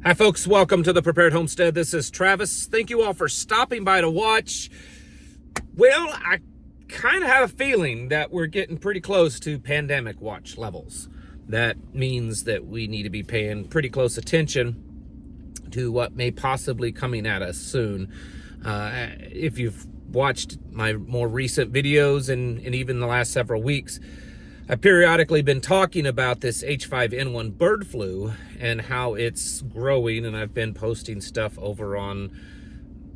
Hi folks, welcome to the Prepared Homestead. This is Travis. Thank you all for stopping by to watch. Well, I kind of have a feeling that we're getting pretty close to pandemic watch levels. That means that we need to be paying pretty close attention to what may possibly coming at us soon. If you've watched my more recent videos and even the last several weeks, I've periodically been talking about this H5N1 bird flu and how it's growing, and I've been posting stuff over on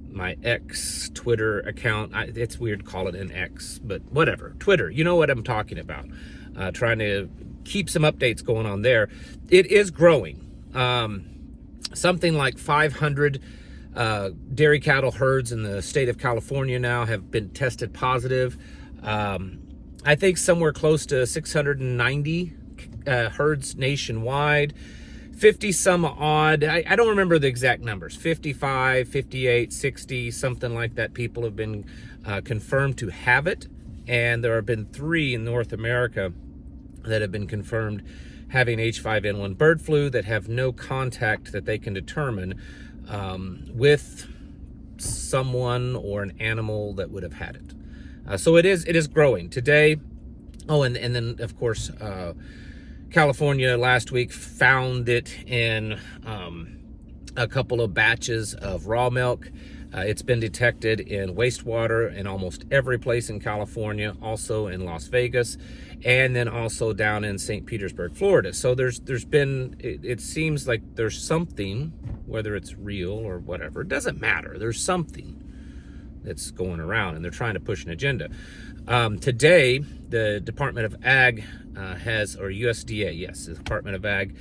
my X Twitter account. It's weird to call it an X, but whatever. Twitter, you know what I'm talking about. Trying to keep some updates going on there. It is growing. Something like 500 dairy cattle herds in the state of California now have been tested positive. I think somewhere close to 690 herds nationwide, 50 some odd, I don't remember the exact numbers, 55, 58, 60, something like that. People have been confirmed to have it, and there have been 3 in North America that have been confirmed having H5N1 bird flu that have no contact that they can determine with someone or an animal that would have had it. So it is growing today. Oh, and then of course, California last week found it in a couple of batches of raw milk. It's been detected in wastewater in almost every place in California, also in Las Vegas, and then also down in St. Petersburg, Florida. So there's been, it seems like there's something, whether it's real or whatever, it doesn't matter. There's something that's going around, and they're trying to push an agenda. Today, the Department of Ag or USDA, yes, the Department of Ag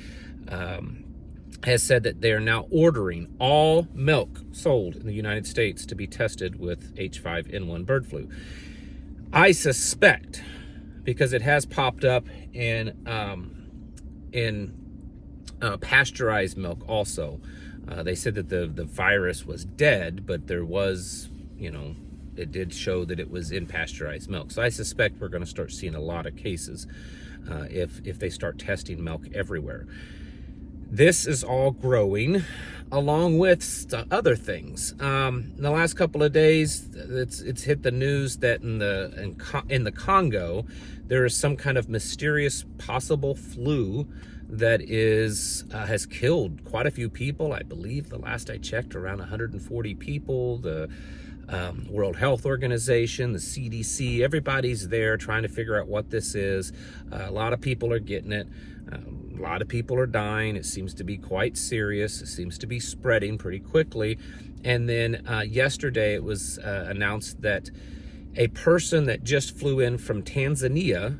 has said that they're now ordering all milk sold in the United States to be tested with H5N1 bird flu. I suspect, because it has popped up in pasteurized milk also. They said that the virus was dead, but there was, it did show that it was in pasteurized milk. So I suspect we're going to start seeing a lot of cases if they start testing milk everywhere. This is all growing along with other things. In the last couple of days, it's hit the news that in the Congo, there is some kind of mysterious possible flu that has killed quite a few people. I believe the last I checked, around 140 people. The World Health Organization, the CDC, everybody's there trying to figure out what this is. A lot of people are getting it. A lot of people are dying. It seems to be quite serious. It seems to be spreading pretty quickly. And then yesterday it was announced that a person that just flew in from Tanzania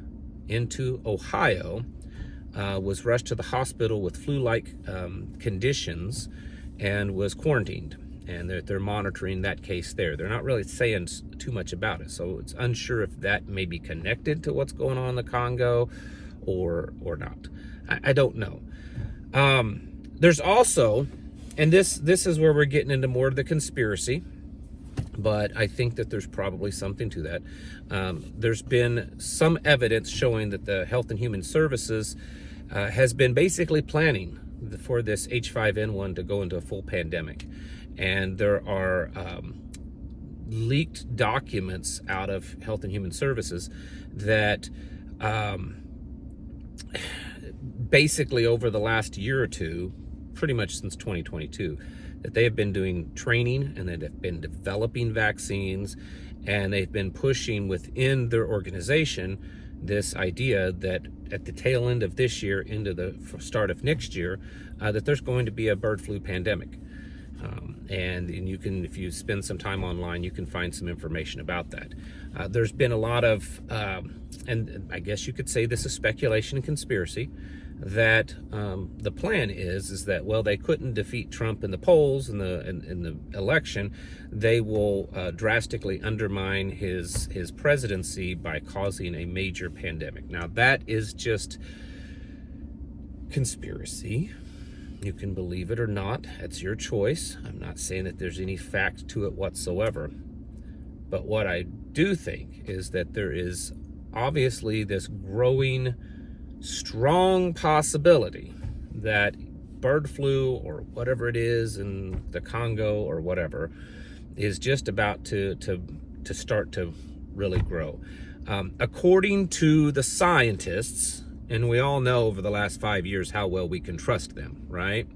into Ohio was rushed to the hospital with flu-like conditions and was quarantined. And they're monitoring that case there. They're not really saying too much about it. So it's unsure if that may be connected to what's going on in the Congo or not. I don't know. There's also, and this is where we're getting into more of the conspiracy, but I think that there's probably something to that. There's been some evidence showing that the Health and Human Services has been basically planning for this H5N1 to go into a full pandemic. And there are leaked documents out of Health and Human Services that basically over the last year or two, pretty much since 2022, that they have been doing training and that have been developing vaccines, and they've been pushing within their organization this idea that at the tail end of this year into the start of next year, that there's going to be a bird flu pandemic. And you can, if you spend some time online, you can find some information about that. There's been a lot of, and I guess you could say this is speculation and conspiracy, that the plan is that, well, they couldn't defeat Trump in the polls in the election. They will drastically undermine his presidency by causing a major pandemic. Now that is just conspiracy. You can believe it or not. It's your choice. I'm not saying that there's any fact to it whatsoever. But what I do think is that there is obviously this growing, strong possibility that bird flu or whatever it is in the Congo or whatever is just about to start to really grow. According to the scientists, and we all know over the last 5 years how well we can trust them, right?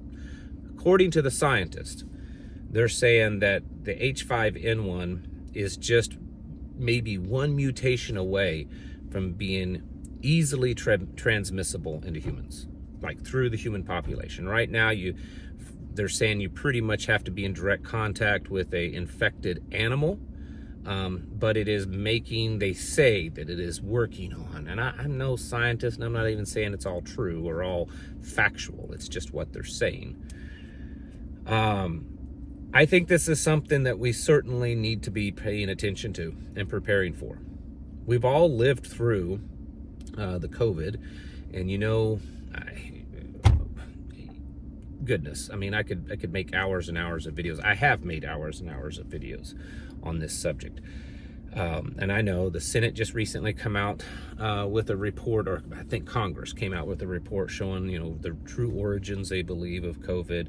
According to the scientists, they're saying that the H5N1 is just maybe one mutation away from being easily transmissible into humans, like through the human population. Right now, they're saying you pretty much have to be in direct contact with a infected animal, but it is they say that it is working on, and I'm no scientist, and I'm not even saying it's all true or all factual. It's just what they're saying. I think this is something that we certainly need to be paying attention to and preparing for. We've all lived through the COVID, and goodness, I mean, I could make hours and hours of videos. I have made hours and hours of videos on this subject. And I know the Senate just recently come out with a report, or I think Congress came out with a report showing, the true origins, they believe, of COVID.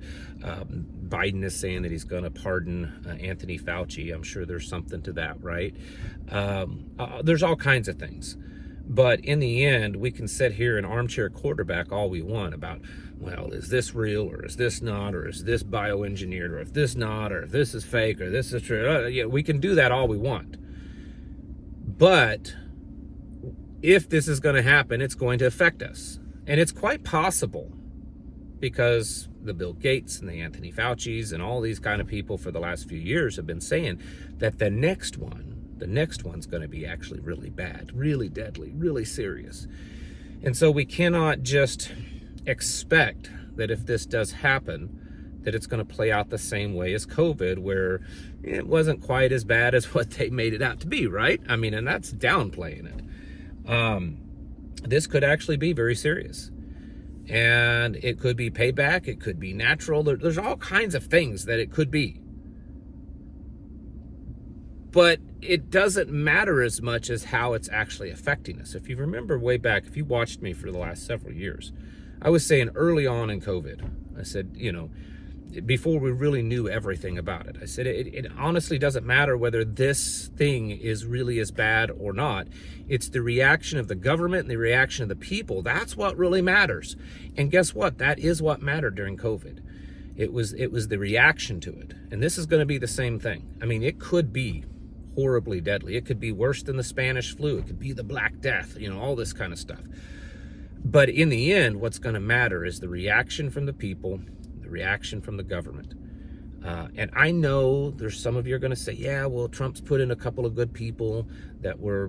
Biden is saying that he's going to pardon Anthony Fauci. I'm sure there's something to that, right? There's all kinds of things. But in the end, we can sit here and armchair quarterback all we want about, well, is this real, or is this not, or is this bioengineered, or if this not, or if this is fake, or this is true. Yeah, we can do that all we want. But if this is going to happen, it's going to affect us. And it's quite possible, because the Bill Gates and the Anthony Fauci's and all these kind of people for the last few years have been saying that the next one's going to be actually really bad, really deadly, really serious. And so we cannot just expect that if this does happen, that it's going to play out the same way as COVID, where it wasn't quite as bad as what they made it out to be, right? I mean, and that's downplaying it. This could actually be very serious. And it could be payback, it could be natural. There's all kinds of things that it could be. But it doesn't matter as much as how it's actually affecting us. If you remember way back, if you watched me for the last several years, I was saying early on in COVID, I said, before we really knew everything about it, I said, it honestly doesn't matter whether this thing is really as bad or not. It's the reaction of the government and the reaction of the people. That's what really matters. And guess what? That is what mattered during COVID. It was the reaction to it. And this is going to be the same thing. I mean, it could be horribly deadly. It could be worse than the Spanish flu. It could be the Black Death, all this kind of stuff. But in the end, what's going to matter is the reaction from the people, the reaction from the government. And I know there's some of you are going to say, yeah, well, Trump's put in a couple of good people that were,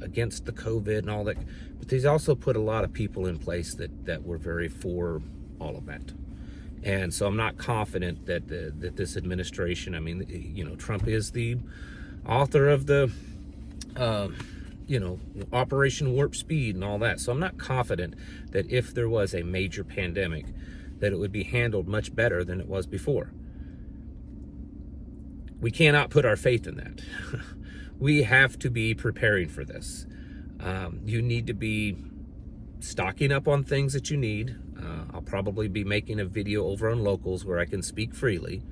against the COVID and all that. But he's also put a lot of people in place that were very for all of that. And so I'm not confident that that this administration, I mean, Trump is the author of the, Operation Warp Speed and all that. So I'm not confident that if there was a major pandemic, that it would be handled much better than it was before. We cannot put our faith in that. We have to be preparing for this. You need to be stocking up on things that you need. I'll probably be making a video over on locals where I can speak freely,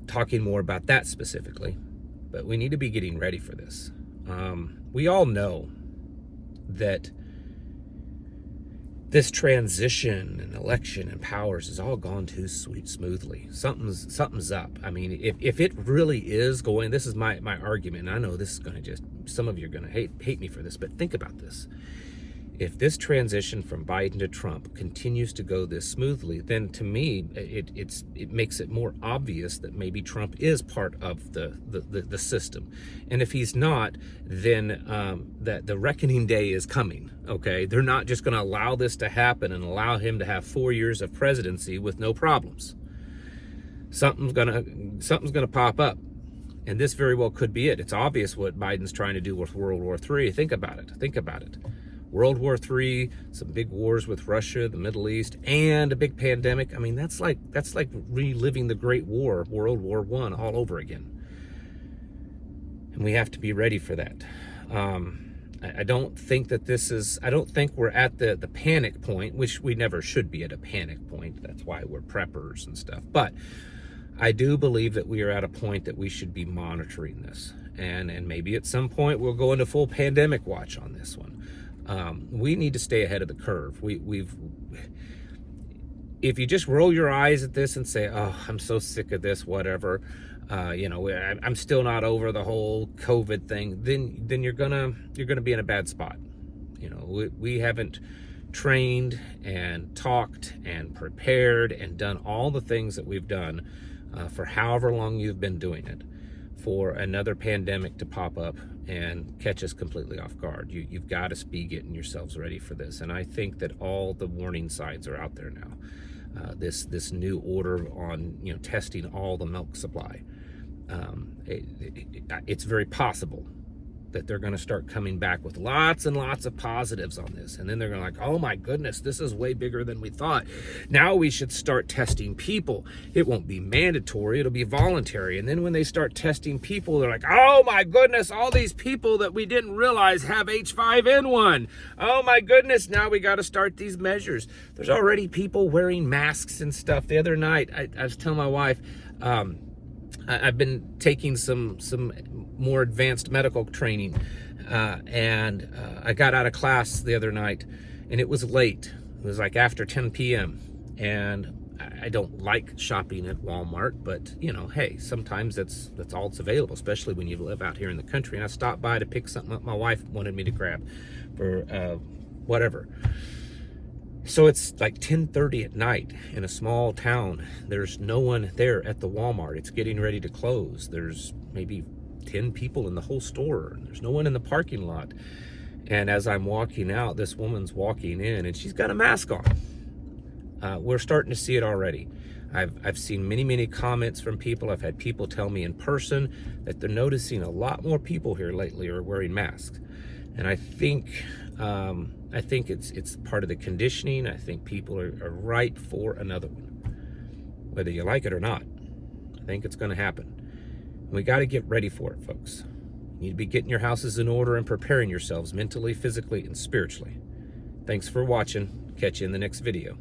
talking more about that specifically. But we need to be getting ready for this. We all know that this transition and election and powers has all gone too smoothly. Something's up. I mean, if it really is going, this is my argument. I know this is going to some of you are going to hate me for this, but think about this. If this transition from Biden to Trump continues to go this smoothly, then to me, it makes it more obvious that maybe Trump is part of the system. And if he's not, then that the reckoning day is coming, okay? They're not just gonna allow this to happen and allow him to have 4 years of presidency with no problems. Something's gonna pop up. And this very well could be it. It's obvious what Biden's trying to do with World War III. Think about it. World War III, some big wars with Russia, the Middle East, and a big pandemic. I mean, that's like reliving the Great War, World War I, all over again. And we have to be ready for that. I don't think that I don't think we're at the panic point, which we never should be at a panic point. That's why we're preppers and stuff. But I do believe that we are at a point that we should be monitoring this. And maybe at some point we'll go into full pandemic watch on this one. We need to stay ahead of the curve. If you just roll your eyes at this and say, oh, I'm so sick of this, whatever, I'm still not over the whole COVID thing, then you're gonna be in a bad spot. We haven't trained and talked and prepared and done all the things that we've done for however long you've been doing it, for another pandemic to pop up and catch us completely off guard. You've got to be getting yourselves ready for this. And I think that all the warning signs are out there now. This new order on testing all the milk supply. It's very possible that they're going to start coming back with lots and lots of positives on this. And then they're going to oh my goodness, this is way bigger than we thought. Now we should start testing people. It won't be mandatory, it'll be voluntary. And then when they start testing people, they're like, oh my goodness, all these people that we didn't realize have H5N1. Oh my goodness, now we got to start these measures. There's already people wearing masks and stuff. The other night, I was telling my wife, I've been taking some more advanced medical training, and I got out of class the other night, and it was late. It was like after 10 p.m. and I don't like shopping at Walmart, but hey, sometimes that's all that's available, especially when you live out here in the country. And I stopped by to pick something up my wife wanted me to grab for whatever. So it's like 10:30 at night in a small town. There's no one there at the Walmart. It's getting ready to close. There's maybe 10 people in the whole store. There's no one in the parking lot. And as I'm walking out, this woman's walking in and she's got a mask on. We're starting to see it already. I've seen many comments from people. I've had people tell me in person that they're noticing a lot more people here lately are wearing masks. And I think it's part of the conditioning. I think people are ripe for another one, whether you like it or not. I think it's going to happen. We got to get ready for it, folks. You need to be getting your houses in order and preparing yourselves mentally, physically, and spiritually. Thanks for watching. Catch you in the next video.